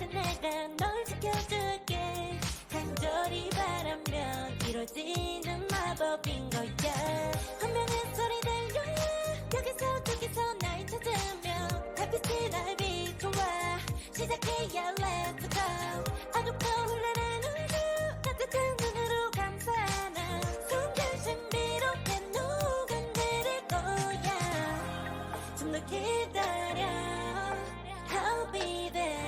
곁에 내가 널 지켜줄게 간절히 바라면 이루어지는 마법인 거야 운명의 소리 들려 여기서 저기서 날 찾으며 달빛이 날 비춰와 시작해야 let's go 어둡고 흘러는 우주 따뜻한 눈으로 감싸는 순간 신비롭게 녹아내릴 거야 좀 더 기다려 I'll be there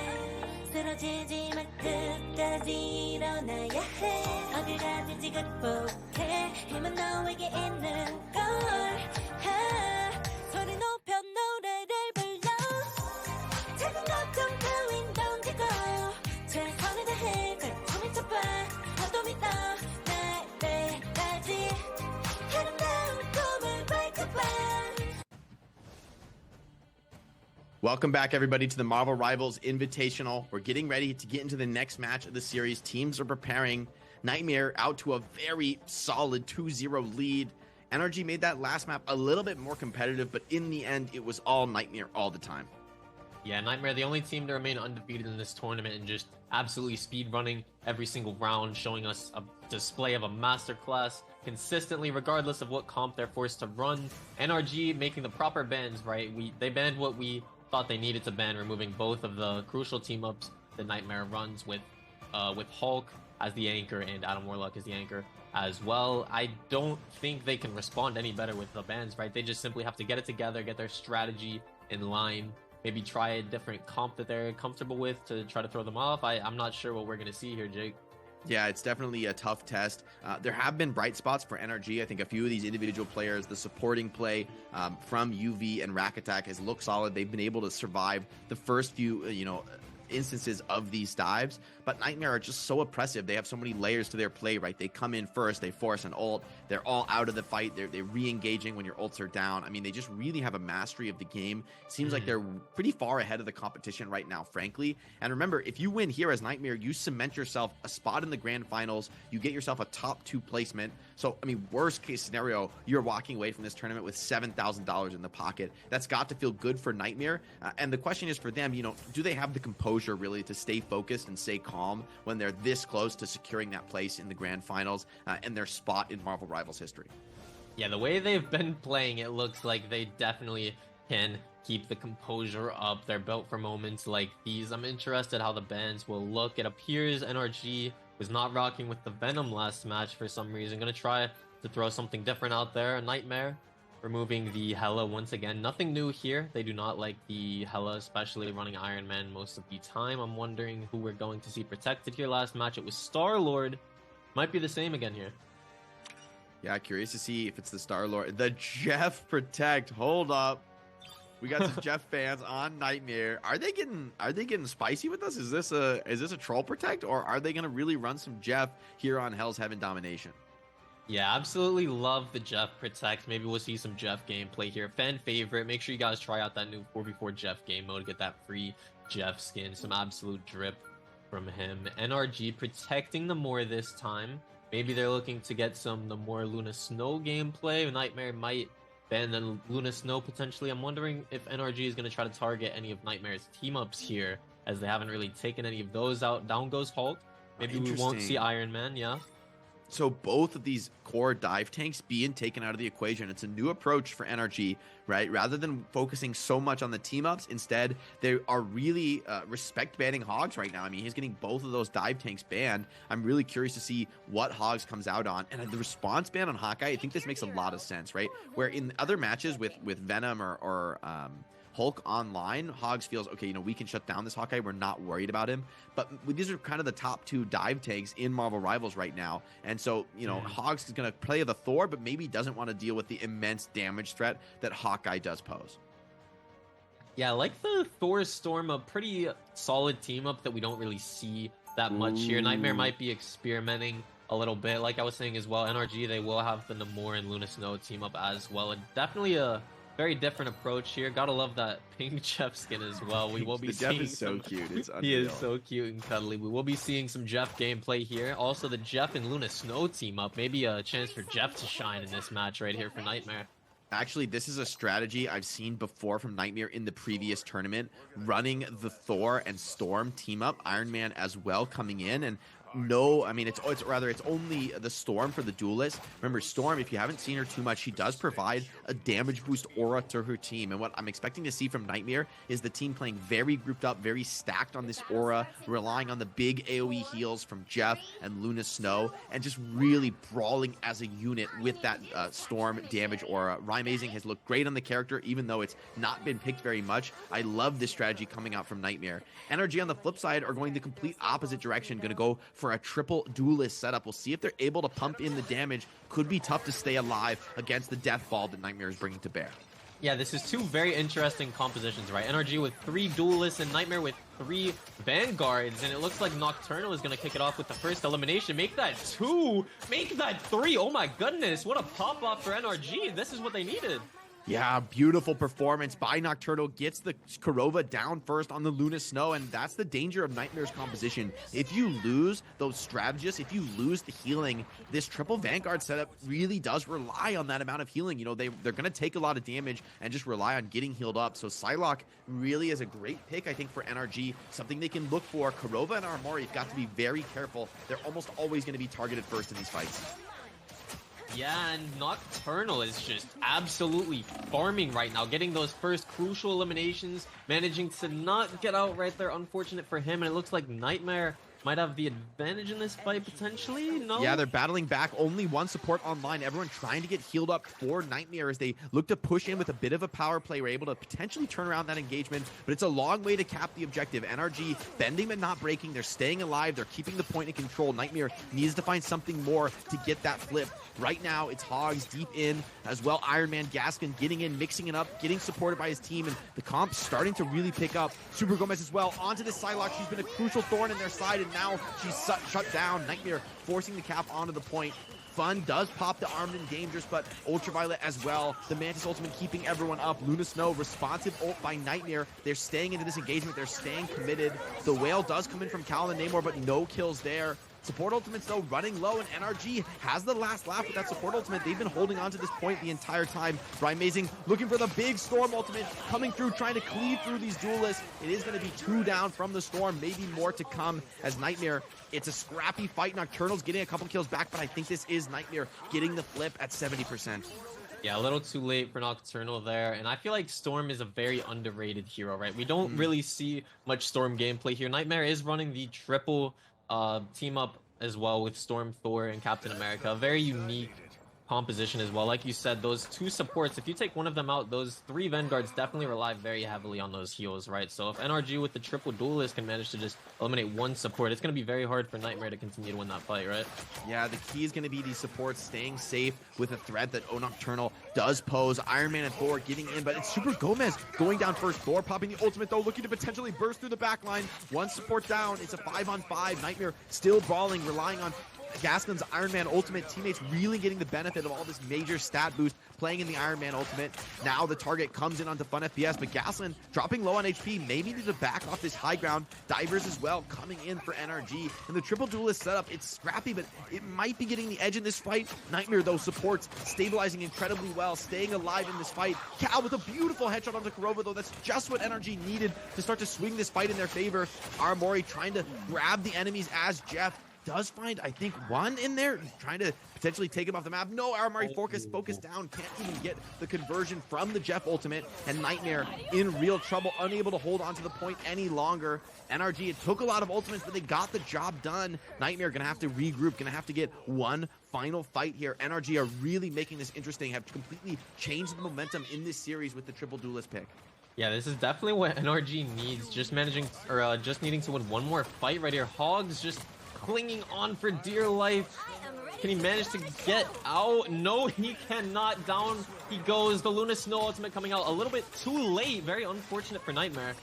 쓰러지지만 끝까지 일어나야 해 어딜 가든지 극복해 힘은 너에게 있는 걸 소리 높여 노래를 불러 작은 걱정 따윈 던지고 최선을 다해 춤을 춰봐 너도 믿어 날 때까지 아름다운 꿈을 밝혀봐. Welcome back, everybody, to the Marvel Rivals Invitational. We're getting ready to get into the next match of the series. Teams are preparing. Nightmare out to a very solid 2-0 lead. NRG made that last map a little bit more competitive, but in the end, it was all Nightmare all the time. Yeah, Nightmare, the only team to remain undefeated in this tournament and just absolutely speedrunning every single round, showing us a display of a masterclass consistently, regardless of what comp they're forced to run. NRG making the proper bans, right? They banned what we thought they needed to ban, removing both of the crucial team-ups that Nightmare runs with Hulk as the anchor and Adam Warlock as the anchor as well. I don't think they can respond any better with the bans, right? They just simply have to get it together, get their strategy in line, maybe try a different comp that they're comfortable with to try to throw them off. I'm not sure what we're going to see here, Jake. Yeah, it's definitely a tough test. There have been bright spots for NRG. I think a few of these individual players, the supporting play from UV and Rack Attack has looked solid. They've been able to survive the first few, instances of these dives, but Nightmare are just so oppressive. They have so many layers to their play, right? They come in first, they force an ult, they're all out of the fight, they're re-engaging when your ults are down. I mean, they just really have a mastery of the game. Seems like they're pretty far ahead of the competition right now, frankly. And remember, if you win here as Nightmare, you cement yourself a spot in the grand finals, you get yourself a top 2 placement. So, I mean, worst case scenario, you're walking away from this tournament with $7,000 in the pocket. That's got to feel good for Nightmare. And the question is for them, do they have the composure really to stay focused and stay calm when they're this close to securing that place in the grand finals and their spot in Marvel Rivals history? Yeah, the way they've been playing, it looks like they definitely can keep the composure up. They're built for moments like these. I'm interested how the bans will look. It appears NRG was not rocking with the Venom last match for some reason. Gonna try to throw something different out there. Nightmare removing the Hela once again. Nothing new here. They do not like the Hela, especially running Iron Man most of the time. I'm wondering who we're going to see protected here. Last match, it was Star-Lord. Might be the same again here. Yeah, curious to see if it's the Star-Lord. The Jeff Protect. Hold up. We got some Jeff fans on Nightmare. Are they getting spicy with us? Is this a troll protect, or are they gonna really run some Jeff here on Hell's Heaven Domination? Yeah, absolutely love the Jeff Protect. Maybe we'll see some Jeff gameplay here. Fan favorite. Make sure you guys try out that new 4v4 Jeff game mode. Get that free Jeff skin. Some absolute drip from him. NRG protecting the more this time. Maybe they're looking to get the more Luna Snow gameplay. Nightmare might ban the Luna Snow potentially. I'm wondering if NRG is going to try to target any of Nightmare's team-ups here, as they haven't really taken any of those out. Down goes Hulk. Maybe we won't see Iron Man, yeah. So both of these core dive tanks being taken out of the equation. It's a new approach for NRG, right? Rather than focusing so much on the team-ups, instead, they are really respect banning Hogs right now. I mean, he's getting both of those dive tanks banned. I'm really curious to see what Hogs comes out on. And the response ban on Hawkeye, I think this makes a lot of sense, right? Where in other matches with Venom or Hulk online, Hogs feels, okay, we can shut down this Hawkeye. We're not worried about him. But these are kind of the top 2 dive tanks in Marvel Rivals right now. And so, Hogs is going to play the Thor, but maybe doesn't want to deal with the immense damage threat that Hawkeye does pose. Yeah, I like the Thor Storm, a pretty solid team up that we don't really see that much here. Nightmare might be experimenting a little bit. Like I was saying as well, NRG, they will have the Namor and Luna Snow team up as well. And definitely a very different approach here. Gotta love that pink Jeff skin as well. We will be seeing Jeff is so cute. It's unreal. He is so cute and cuddly. We will be seeing some Jeff gameplay here. Also, the Jeff and Luna Snow team up. Maybe a chance for Jeff to shine in this match right here for Nightmare. Actually, this is a strategy I've seen before from Nightmare in the previous tournament, running the Thor and Storm team up, Iron Man as well coming in, and no, I mean, it's only the Storm for the duelist. Remember, Storm, if you haven't seen her too much, she does provide a damage boost aura to her team. And what I'm expecting to see from Nightmare is the team playing very grouped up, very stacked on this aura, relying on the big AoE heals from Jeff and Luna Snow, and just really brawling as a unit with that Storm damage aura. Amazing has looked great on the character, even though it's not been picked very much. I love this strategy coming out from Nightmare. NRG on the flip side are going the complete opposite direction, going to go for a triple duelist setup. We'll see if they're able to pump in the damage. Could be tough to stay alive against the death ball that Nightmare is bringing to bear. Yeah, this is two very interesting compositions, right? NRG with 3 duelists and Nightmare with 3 vanguards, and it looks like Nocturnal is going to kick it off with the first elimination. Make that 2! Make that 3! Oh my goodness, what a pop-off for NRG. This is what they needed. Yeah, beautiful performance by Nocturnal. Gets the Kurova down first on the Luna Snow, and that's the danger of Nightmare's composition. If you lose those strategists, if you lose the healing, this triple Vanguard setup really does rely on that amount of healing. You know, they're going to take a lot of damage and just rely on getting healed up. So Psylocke really is a great pick, I think, for NRG. Something they can look for. Kurova and Armori have got to be very careful. They're almost always going to be targeted first in these fights. Yeah, and Nocturnal is just absolutely farming right now, getting those first crucial eliminations, managing to not get out right there. Unfortunate for him, and it looks like Nightmare might have the advantage in this fight, potentially. No? Yeah, they're battling back. Only one support online. Everyone trying to get healed up for Nightmare as they look to push in with a bit of a power play. We're able to potentially turn around that engagement, but it's a long way to cap the objective. NRG bending but not breaking. They're staying alive. They're keeping the point in control. Nightmare needs to find something more to get that flip. Right now, it's Hogs deep in as well. Iron Man, Gaskin getting in, mixing it up, getting supported by his team, and the comp starting to really pick up. Super Gomez as well onto the Psylocke. She's been a crucial thorn in their side, and now she's shut down. Nightmare forcing the cap onto the point. Fun does pop the Armed and Dangerous, but Ultraviolet as well. The Mantis Ultimate keeping everyone up. Luna Snow, responsive ult by Nightmare. They're staying into this engagement. They're staying committed. The Whale does come in from Cal and Namor, but no kills there. Support ultimates though running low, and NRG has the last laugh with that support ultimate. They've been holding on to this point the entire time. Amazing looking for the big Storm ultimate, coming through, trying to cleave through these duelists. It is going to be 2 down from the Storm, maybe more to come as Nightmare. It's a scrappy fight. Nocturnal's getting a couple kills back, but I think this is Nightmare getting the flip at 70%. Yeah, a little too late for Nocturnal there, and I feel like Storm is a very underrated hero, right? We don't really see much Storm gameplay here. Nightmare is running the triple team up as well with Storm, Thor, and Captain America. A very unique composition as well. Like you said, those 2 supports, if you take one of them out, those 3 Vanguards definitely rely very heavily on those heals, right? So if NRG with the triple duelist can manage to just eliminate 1 support, it's going to be very hard for Nightmare to continue to win that fight, right? Yeah, the key is going to be these supports staying safe with a threat that Nocturnal does pose. Iron Man and Thor getting in, but it's Super Gomez going down first. Thor popping the ultimate though, looking to potentially burst through the back line. 1 support down. It's a 5-on-5. Nightmare still brawling, relying on Gaskin's Iron Man ultimate. Teammates really getting the benefit of all this major stat boost playing in the Iron Man ultimate. Now the target comes in onto Fun FPS, but Gaslin dropping low on HP, maybe need to back off this high ground. Divers as well coming in for NRG. And the triple duelist setup, it's scrappy, but it might be getting the edge in this fight. Nightmare though supports, stabilizing incredibly well, staying alive in this fight. Cal with a beautiful headshot onto Kurova though. That's just what NRG needed to start to swing this fight in their favor. Armori trying to grab the enemies as Jeff does find, I think, 1 in there, trying to potentially take him off the map. No, Armori focus down, can't even get the conversion from the Jeff ultimate, and Nightmare in real trouble, unable to hold on to the point any longer. NRG, it took a lot of ultimates, but they got the job done. Nightmare gonna have to regroup, gonna have to get 1 final fight here. NRG are really making this interesting, have completely changed the momentum in this series with the triple duelist pick. Yeah, this is definitely what NRG needs, just needing to win 1 more fight right here. Hogs just clinging on for dear life. Can he manage to get out? No, he cannot. Down he goes. The Luna Snow ultimate coming out a little bit too late. Very unfortunate for Nightmare.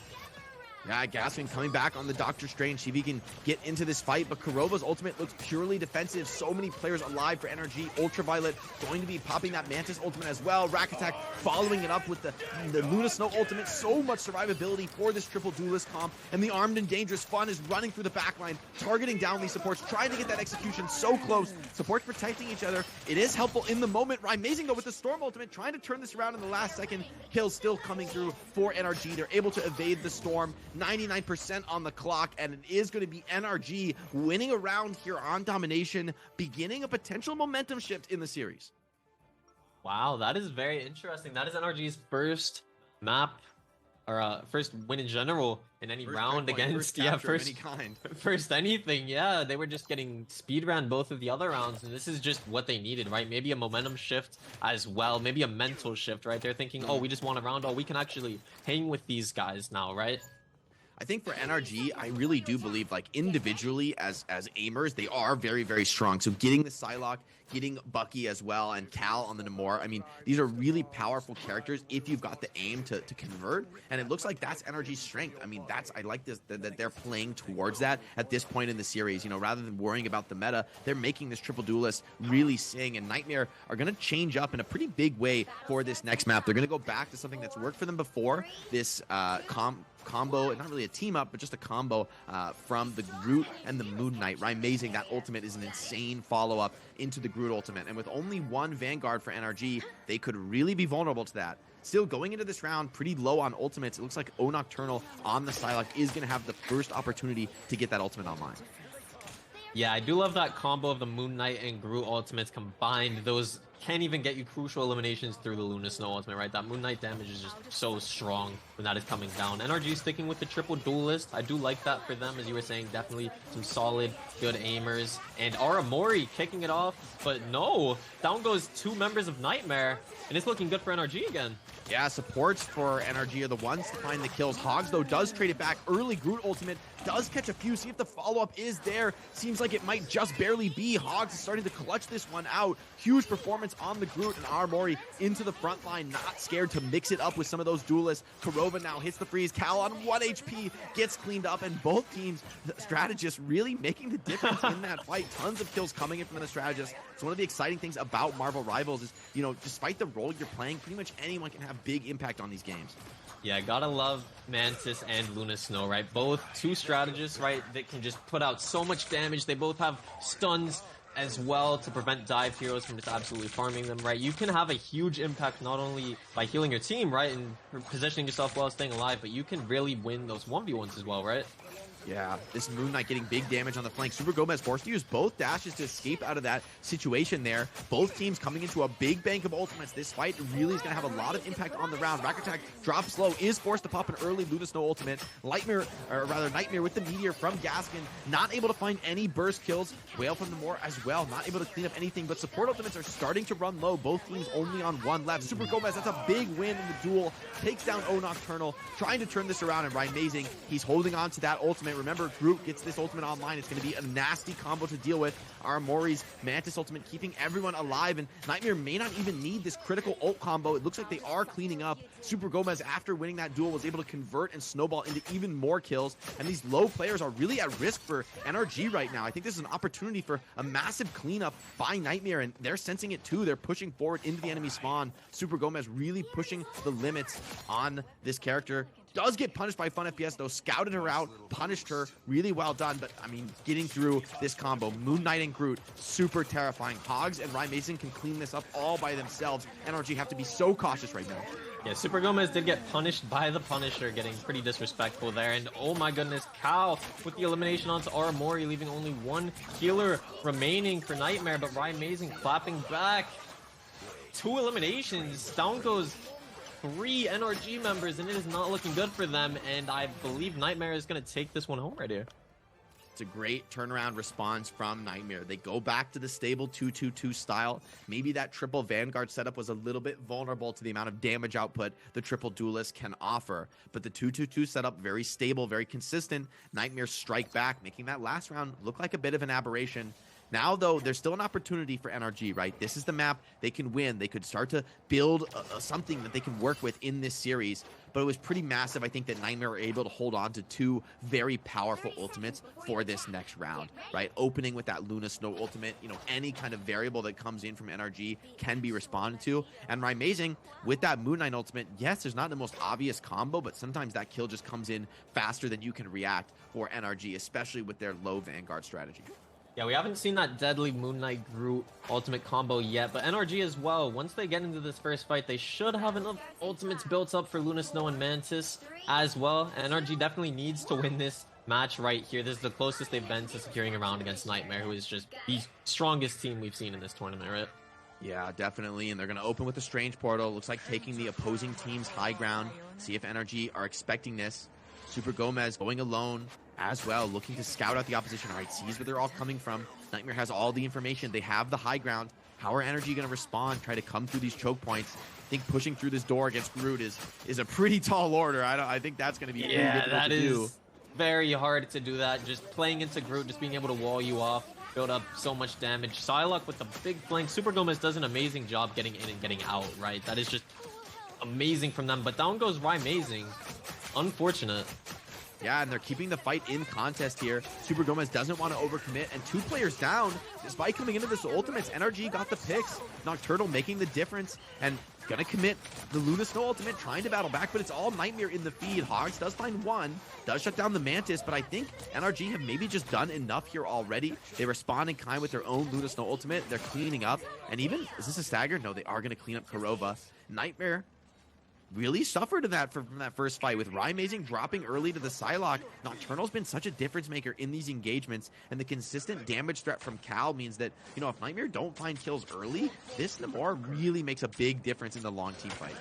Yeah, Gaskin coming back on the Doctor Strange, see if he can get into this fight, but Kurova's ultimate looks purely defensive. So many players alive for NRG. Ultraviolet going to be popping that Mantis ultimate as well. Rack Attack following it up with the Luna Snow ultimate. So much survivability for this triple duelist comp, and the Armed and Dangerous Fun is running through the backline, targeting down these supports, trying to get that execution so close. Supports protecting each other. It is helpful in the moment. Amazing though with the Storm ultimate, trying to turn this around in the last second. Kills still coming through for NRG. They're able to evade the Storm. 99% on the clock, and it is going to be NRG winning a round here on domination, beginning a potential momentum shift in the series. Wow, that is very interesting. That is NRG's first map, or first win in general in any round against first anything. Yeah, they were just getting speed ran both of the other rounds, and this is just what they needed, right? Maybe a momentum shift as well, maybe a mental shift, right? They're thinking, oh, we just won a round, oh, we can actually hang with these guys now, right? I think for NRG, I really do believe, like, individually as aimers, they are very, very strong. So getting the Psylocke, getting Bucky as well, and Cal on the Namor, I mean, these are really powerful characters if you've got the aim to convert. And it looks like that's NRG's strength. I mean, I like this, that they're playing towards that at this point in the series. You know, rather than worrying about the meta, they're making this triple duelist really sing. And Nightmare are going to change up in a pretty big way for this next map. They're going to go back to something that's worked for them before, this combo, not really a team up, but just a combo from the Groot and the Moon Knight. Right, amazing. That ultimate is an insane follow-up into the Groot ultimate, and with only one Vanguard for NRG, they could really be vulnerable to that. Still going into this round pretty low on ultimates. It looks like O Nocturnal on the Psylocke is going to have the first opportunity to get that ultimate online. Yeah, I do love that combo of the Moon Knight and Groot ultimates combined. Those can't even get you crucial eliminations through the Luna Snow ultimate, right? That Moon Knight damage is just so strong when that is coming down. NRG sticking with the triple duelist. I do like that for them, as you were saying. Definitely some solid, good aimers. And Aramori kicking it off, but no. Down goes two members of Nightmare, and it's looking good for NRG again. Yeah, supports for NRG are the ones to find the kills. Hogs, though, does trade it back. Early Groot ultimate does catch a few. See if the follow-up is there. Seems like it might just barely be. Hogs is starting to clutch this one out. Huge performance on the Groot, and Aramori into the front line. Not scared to mix it up with some of those duelists. Kurova now hits the freeze. Cal on 1 HP gets cleaned up, and both teams, the strategists, really making the difference in that fight. Tons of kills coming in from the strategists. So one of the exciting things about Marvel Rivals is, you know, despite the role you're playing, pretty much anyone can have big impact on these games. Yeah, gotta love Mantis and Luna Snow, right? Both two strategists, right, that can just put out so much damage. They both have stuns as well to prevent dive heroes from just absolutely farming them, right? You can have a huge impact not only by healing your team, right, and positioning yourself well, staying alive, but you can really win those 1v1s as well, right? Yeah, this Moon Knight getting big damage on the flank. Super Gomez forced to use both dashes to escape out of that situation there. Both teams coming into a big bank of ultimates. This fight really is going to have a lot of impact on the round. Rack Attack drops low, is forced to pop an early Luna Snow ultimate. Nightmare with the Meteor from Gaskin. Not able to find any burst kills. Whale from the Moor as well. Not able to clean up anything, but support ultimates are starting to run low. Both teams only on one left. Super Gomez, that's a big win in the duel. Takes down O Nocturnal, trying to turn this around, and Amazing, he's holding on to that ultimate. Remember, Groot gets this ultimate online. It's going to be a nasty combo to deal with. Aramori's Mantis ultimate keeping everyone alive, and Nightmare may not even need this critical ult combo. It looks like they are cleaning up. Super Gomez, after winning that duel, was able to convert and snowball into even more kills, and these low players are really at risk for NRG right now. I think this is an opportunity for a massive cleanup by Nightmare, and they're sensing it too. They're pushing forward into the enemy spawn. Super Gomez really pushing the limits on this character. Does get punished by Fun FPS, though. Scouted her out, punished her. Really well done, but, I mean, getting through this combo. Moon Knight and Groot, super terrifying. Hogs and Mason can clean this up all by themselves. NRG have to be so cautious right now. Yeah, Super Gomez did get punished by the Punisher, getting pretty disrespectful there. And oh my goodness, Cal with the elimination onto Aramori, leaving only one healer remaining for Nightmare, but Amazing clapping back. 2 eliminations. Down goes 3 NRG members, and it is not looking good for them, and I believe Nightmare is going to take this one home right here. It's a great turnaround response from Nightmare. They go back to the stable 2-2-2 style. Maybe that triple Vanguard setup was a little bit vulnerable to the amount of damage output the triple duelist can offer, but the 2-2-2 setup, very stable, very consistent. Nightmare strike back, making that last round look like a bit of an aberration. Now, though, there's still an opportunity for NRG, right? This is the map they can win. They could start to build something that they can work with in this series. But it was pretty massive, I think, that Nightmare were able to hold on to two very powerful ultimates for this next round, right? Opening with that Luna Snow ultimate, you know, any kind of variable that comes in from NRG can be responded to. And Amazing, with that Moon Knight ultimate, yes, there's not the most obvious combo, but sometimes that kill just comes in faster than you can react for NRG, especially with their low Vanguard strategy. Yeah, we haven't seen that deadly Moon Knight Groot ultimate combo yet, but NRG as well. Once they get into this first fight, they should have enough ultimates built up for Luna Snow and Mantis as well. NRG definitely needs to win this match right here. This is the closest they've been to securing a round against Nightmare, who is just the strongest team we've seen in this tournament, right? Yeah, definitely, and they're going to open with the Strange Portal. Looks like taking the opposing team's high ground. See if NRG are expecting this. Super Gomez going alone as well, looking to scout out the opposition. All right, sees where they're all coming from. Nightmare has all the information. They have the high ground. How are NRG going to respond, try to come through these choke points? I think pushing through this door against Groot is a pretty tall order. I think that's going to be pretty difficult to do. Yeah, that is very hard to do that. Just playing into Groot, just being able to wall you off, build up so much damage. Psylocke with the big flank. Super Gomez does an amazing job getting in and getting out, right? That is just amazing from them. But down goes Amazing. Unfortunate. Yeah, and they're keeping the fight in contest here. Super Gomez doesn't want to overcommit, and 2 players down. Despite coming into this ultimates, NRG got the picks. Nocturnal making the difference, and gonna commit the Luna Snow ultimate, trying to battle back, but it's all Nightmare in the feed. Hogs does find one, does shut down the Mantis, but I think NRG have maybe just done enough here already. They respond in kind with their own Luna Snow ultimate. They're cleaning up, and even, is this a stagger? No, they are gonna clean up Kurova. Nightmare really suffered in that from that first fight, with Amazing dropping early to the Psylocke. Nocturnal's been such a difference maker in these engagements, and the consistent damage threat from Cal means that, you know, if Nightmare don't find kills early, this Namor really makes a big difference in the long team fight.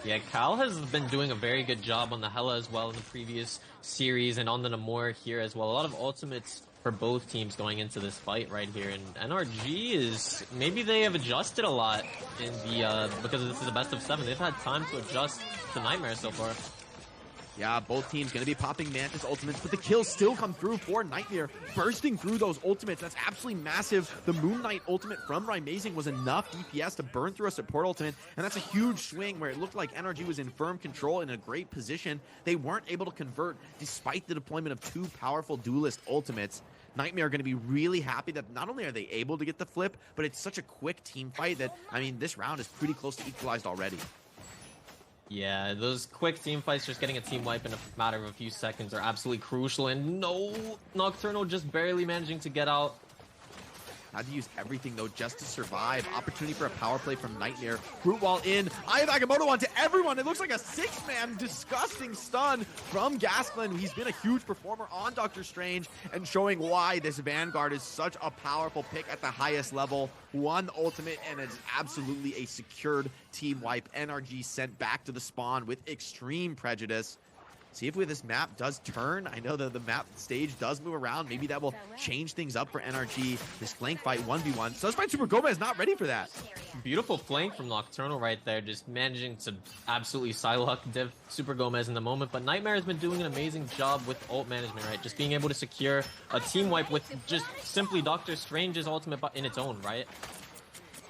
Yeah, Cal has been doing a very good job on the Hela as well in the previous series, and on the Namor here as well. A lot of ultimates for both teams going into this fight right here, and NRG is, maybe they have adjusted a lot in the because this is a best of 7. They've had time to adjust to Nightmare so far. Yeah, both teams going to be popping Mantis ultimates, but the kills still come through for Nightmare, bursting through those ultimates. That's absolutely massive. The Moon Knight ultimate from Amazing was enough DPS to burn through a support ultimate, and that's a huge swing where it looked like NRG was in firm control, in a great position. They weren't able to convert despite the deployment of 2 powerful duelist ultimates. Nightmare are going to be really happy that not only are they able to get the flip, but it's such a quick team fight that, I mean, this round is pretty close to equalized already. Yeah, those quick team fights, just getting a team wipe in a matter of a few seconds, are absolutely crucial. And no, Nocturnal just barely managing to get out. Had to use everything, though, just to survive. Opportunity for a power play from Nightmare. Groot wall in. Eye of Agamotto onto everyone. It looks like a 6-man disgusting stun from Gasklin. He's been a huge performer on Doctor Strange, and showing why this Vanguard is such a powerful pick at the highest level. 1 ultimate, and it's absolutely a secured team wipe. NRG sent back to the spawn with extreme prejudice. See if this map does turn. I know that the map stage does move around. Maybe that will change things up for NRG. This flank fight 1v1. So despite Super Gomez not ready for that. Beautiful flank from Nocturnal right there, just managing to absolutely Psylocke div Super Gomez in the moment. But Nightmare has been doing an amazing job with ult management, right? Just being able to secure a team wipe with just simply Doctor Strange's ultimate in its own, right?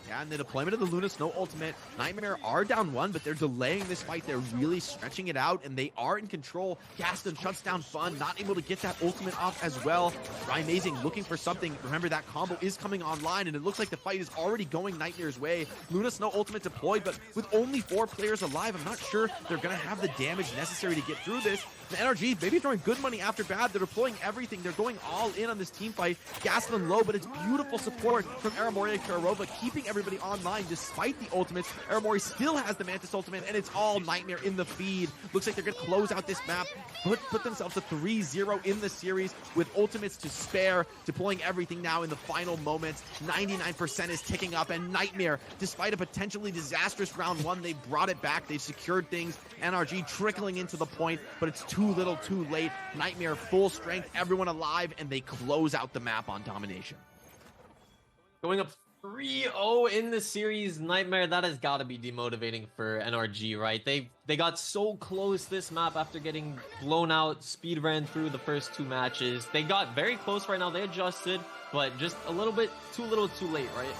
Yeah, and the deployment of the Luna Snow ultimate, Nightmare are down 1, but they're delaying this fight. They're really stretching it out, and they are in control. Gaston shuts down Fun, not able to get that ultimate off as well. Amazing looking for something. Remember, that combo is coming online, and it looks like the fight is already going Nightmare's way. Luna Snow ultimate deployed, but with only 4 players alive, I'm not sure they're going to have the damage necessary to get through this. The NRG, maybe throwing good money after bad. They're deploying everything. They're going all in on this team fight. Gaston low, but it's beautiful support from Aramori and Karova, keeping everybody online despite the ultimates. Aramori still has the Mantis ultimate, and it's all Nightmare in the feed. Looks like they're going to close out this map, put themselves to 3-0 in the series with ultimates to spare, deploying everything now in the final moments. 99% is ticking up, and Nightmare, despite a potentially disastrous round 1, they brought it back. They've secured things. NRG trickling into the point, but it's too little too late. Nightmare full strength, everyone alive, and they close out the map on domination. Going up 3-0 in the series, Nightmare. That has got to be demotivating for NRG, right? They got so close this map after getting blown out, speed ran through the first 2 matches. They got very close right now. They adjusted, but just a little bit too little too late, right?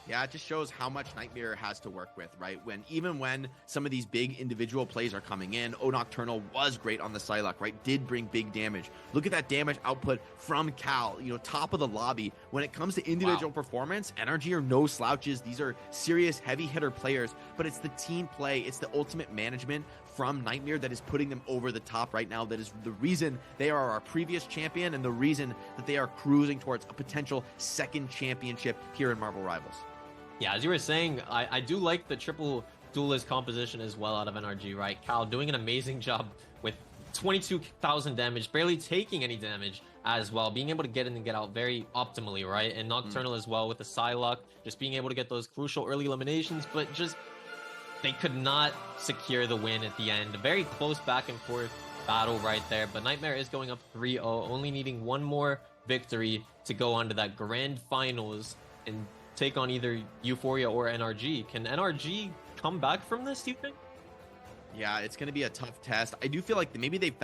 Yeah, it just shows how much Nightmare has to work with, right? Even when some of these big individual plays are coming in, O Nocturnal was great on the Psylocke, right? Did bring big damage. Look at that damage output from Cal, top of the lobby. When it comes to individual performance, NRG are no slouches. These are serious heavy hitter players, but it's the team play. It's the ultimate management from Nightmare that is putting them over the top right now. That is the reason they are our previous champion and the reason that they are cruising towards a potential second championship here in Marvel Rivals. Yeah, as you were saying, I do like the triple duelist composition as well out of NRG, right? Cal doing an amazing job with 22,000 damage, barely taking any damage as well, being able to get in and get out very optimally, right? And Nocturnal as well with the Psylocke, just being able to get those crucial early eliminations, but just they could not secure the win at the end. A very close back and forth battle right there, but Nightmare is going up 3-0, only needing one more victory to go on to that grand finals and take on either Euphoria or NRG. Can NRG come back from this, do you think? Yeah, it's going to be a tough test. I do feel like maybe they've